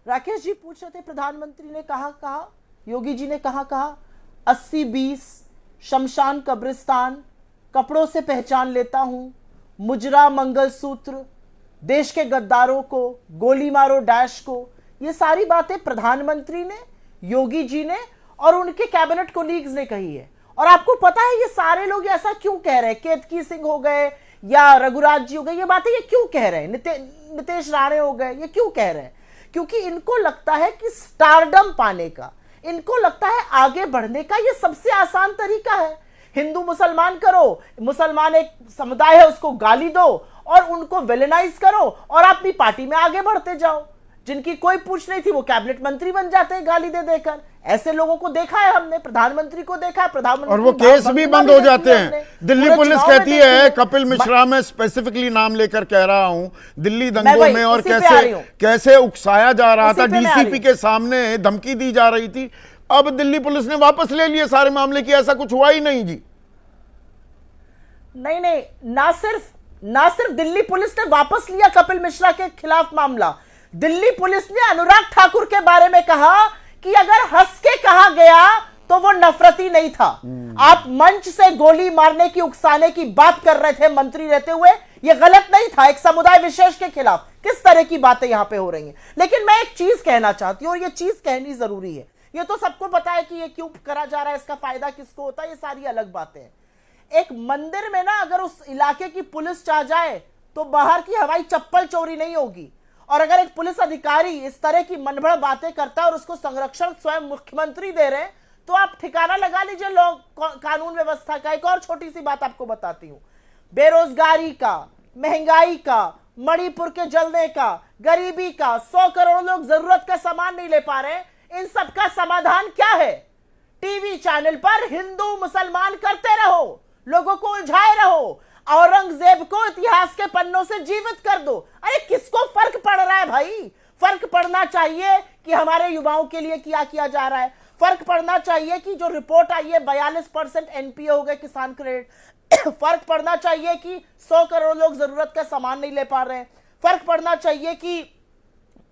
राकेश जी पूछ रहे थे प्रधानमंत्री ने कहा, योगी जी ने कहा 80-20 शमशान कब्रिस्तान, कपड़ों से पहचान लेता हूं, मुजरा मंगलसूत्र, देश के गद्दारों को गोली मारो डैश को। ये सारी बातें प्रधानमंत्री ने, योगी जी ने और उनके कैबिनेट कोलीग्स ने कही है। और आपको पता है ये सारे लोग ऐसा क्यों कह रहे हैं, केतकी सिंह हो गए या रघुराज जी हो गए, ये बातें ये क्यों कह रहे हैं, नितेश राणे हो गए, ये क्यों कह रहे हैं? क्योंकि इनको लगता है कि स्टारडम पाने का, इनको लगता है आगे बढ़ने का ये सबसे आसान तरीका है। हिंदू मुसलमान करो, मुसलमान एक समुदाय है उसको गाली दो और उनको विलेनाइज करो और अपनी पार्टी में आगे बढ़ते जाओ। जिनकी कोई पूछ नहीं थी वो कैबिनेट मंत्री बन जाते हैं गाली दे देकर। ऐसे लोगों को देखा है हमने, प्रधानमंत्री को देखा है, प्रधानमंत्री और वो केस भी बंद हो जाते हैं। दिल्ली पुलिस कहती है, कपिल मिश्रा में स्पेसिफिकली नाम लेकर कह रहा हूं, दिल्ली दंगों में और कैसे उकसाया जा रहा था, डीसीपी के सामने धमकी दी जा रही थी। अब दिल्ली पुलिस ने वापस ले लिए सारे मामले की, ऐसा कुछ हुआ ही नहीं जी। नहीं, ना सिर्फ दिल्ली पुलिस ने वापस लिया कपिल मिश्रा के खिलाफ मामला, दिल्ली पुलिस ने अनुराग ठाकुर के बारे में कहा कि अगर हंस के कहा गया तो वो नफरती नहीं था। आप मंच से गोली मारने की, उकसाने की बात कर रहे थे मंत्री रहते हुए, ये गलत नहीं था एक समुदाय विशेष के खिलाफ। किस तरह की बातें यहां पे हो रही हैं। लेकिन मैं एक चीज कहना चाहती हूं और ये चीज कहनी जरूरी है। ये तो सबको पता है कि ये क्यों करा जा रहा है, इसका फायदा किसको होता है, ये सारी अलग बातें हैं। एक मंदिर में ना अगर उस इलाके की पुलिस चाह जाए तो बाहर की हवाई चप्पल चोरी नहीं होगी। और अगर एक पुलिस अधिकारी इस तरह की मनभड़ बातें करता है और उसको संरक्षण स्वयं मुख्यमंत्री दे रहे हैं तो आप ठिकाना लगा लीजिए लोग कानून व्यवस्था का। एक और छोटी सी बात आपको बताती हूं, बेरोजगारी का, महंगाई का, मणिपुर के जलने का, गरीबी का, 100 करोड़ लोग जरूरत का सामान नहीं ले पा रहे, इन सब का समाधान क्या है? टीवी चैनल पर हिंदू मुसलमान करते रहो, लोगों को उलझाए रहो, औरंगजेब को इतिहास के पन्नों से जीवित कर दो। अरे किसको फर्क पड़ रहा है भाई? फर्क पड़ना चाहिए कि हमारे युवाओं के लिए क्या किया जा रहा है। फर्क पड़ना चाहिए कि जो रिपोर्ट आई है 42% एनपीए हो गए किसान क्रेडिट। फर्क पड़ना चाहिए कि 100 करोड़ लोग जरूरत का सामान नहीं ले पा रहे हैं। फर्क पड़ना चाहिए कि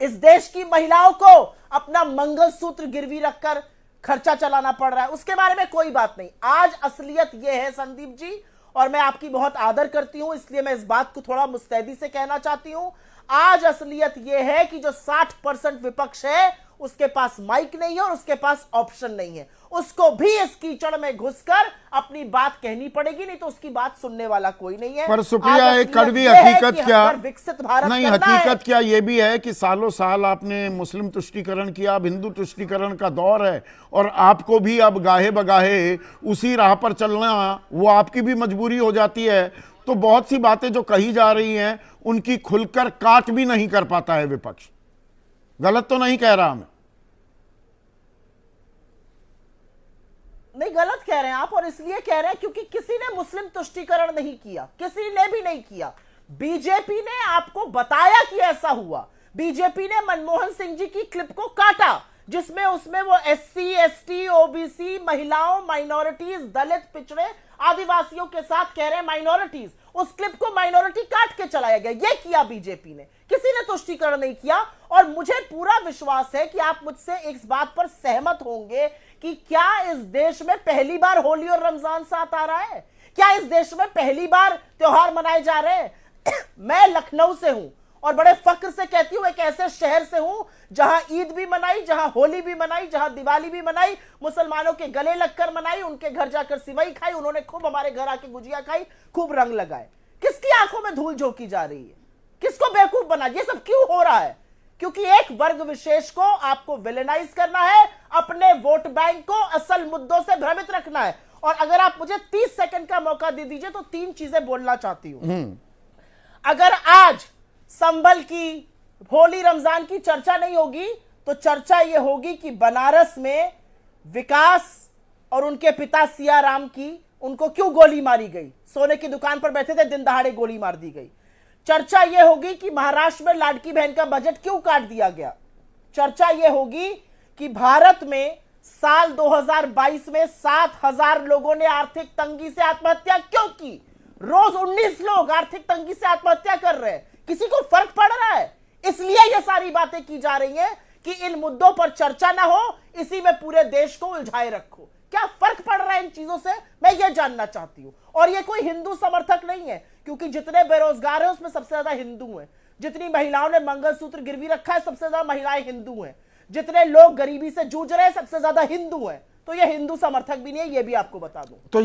इस देश की महिलाओं को अपना मंगलसूत्र गिरवी रखकर खर्चा चलाना पड़ रहा है, उसके बारे में कोई बात नहीं। आज असलियत यह है संदीप जी, और मैं आपकी बहुत आदर करती हूं इसलिए मैं इस बात को थोड़ा मुस्तैदी से कहना चाहती हूं। आज असलियत यह है कि जो 60% विपक्ष है उसके पास माइक नहीं है और उसके पास ऑप्शन नहीं है। उसको भी इस कीचड़ में घुसकर अपनी बात कहनी पड़ेगी, नहीं तो उसकी बात सुनने वाला कोई नहीं है। पर सुप्रिया, एक कड़वी हकीकत क्या, विकसित भारत नहीं हकीकत क्या ये भी है कि सालों साल आपने मुस्लिम तुष्टीकरण किया, अब हिंदू तुष्टीकरण का दौर है और आपको भी अब गाहे बगाहे उसी राह पर चलना वो आपकी भी मजबूरी हो जाती है। तो बहुत सी बातें जो कही जा रही हैं उनकी खुलकर काट भी नहीं कर पाता है विपक्ष। गलत तो नहीं कह रहा मैं? नहीं, गलत कह रहे हैं आप, और इसलिए कह रहे हैं क्योंकि किसी ने मुस्लिम तुष्टीकरण नहीं किया, किसी ने भी नहीं किया। बीजेपी ने आपको बताया कि ऐसा हुआ। बीजेपी ने मनमोहन सिंह जी की क्लिप को काटा जिसमें उसमें वो एससी, एसटी, ओबीसी, महिलाओं, माइनॉरिटीज, दलित, पिछड़े, आदिवासियों के साथ कह रहे हैं माइनॉरिटीज, उस क्लिप को माइनॉरिटी काट के चलाया गया। ये किया बीजेपी ने, किसी ने तुष्टीकरण नहीं किया। और मुझे पूरा विश्वास है कि आप मुझसे इस बात पर सहमत होंगे कि क्या इस देश में पहली बार होली और रमजान साथ आ रहा है? क्या इस देश में पहली बार त्योहार मनाए जा रहे हैं? मैं लखनऊ से हूं और बड़े फक्र से कहती हूं, एक ऐसे शहर से हूं जहां ईद भी मनाई, जहां होली भी मनाई, जहां दिवाली भी मनाई, मुसलमानों के गले लगकर मनाई, उनके घर जाकर सिवई खाई, उन्होंने खूब हमारे घर आके गुजिया खाई, खूब रंग लगाए। किसकी आंखों में धूल झोंकी जा रही है? किसको बेवकूफ बना? ये सब क्यों हो रहा है? क्योंकि एक वर्ग विशेष को आपको विलेनाइज करना है, अपने वोट बैंक को असल मुद्दों से भ्रमित रखना है। और अगर आप मुझे 30 सेकंड का मौका दे दीजिए तो 3 चीजें बोलना चाहती हूं। अगर आज संभल की, होली, रमजान की चर्चा नहीं होगी तो चर्चा यह होगी कि बनारस में विकास और उनके पिता सियाराम की, उनको क्यों गोली मारी गई? सोने की दुकान पर बैठे थे, दिन दहाड़े गोली मार दी गई। चर्चा यह होगी कि महाराष्ट्र में लाडकी बहन का बजट क्यों काट दिया गया। चर्चा यह होगी कि भारत में साल 2022 में 7,000 लोगों ने आर्थिक तंगी से आत्महत्या क्यों की। रोज 19 लोग आर्थिक तंगी से आत्महत्या कर रहे हैं। किसी को फर्क पड़ रहा है? इसलिए ये सारी बातें की जा रही हैं कि इन मुद्दों पर चर्चा ना हो, इसी में पूरे देश को उलझाए रखो। क्या फर्क पड़ रहा है इन चीजों से, मैं ये जानना चाहती हूं। और ये कोई हिंदू समर्थक नहीं है, क्योंकि जितने बेरोजगार हैं उसमें सबसे ज्यादा हिंदू हैं। जितनी महिलाओं ने मंगलसूत्र गिरवी रखा है सबसे ज्यादा महिलाएं हिंदू हैं। जितने लोग गरीबी से जूझ रहे हैं सबसे ज्यादा हिंदू हैं। तो ये हिंदू समर्थक भी नहीं है, ये भी आपको बता दूं। तो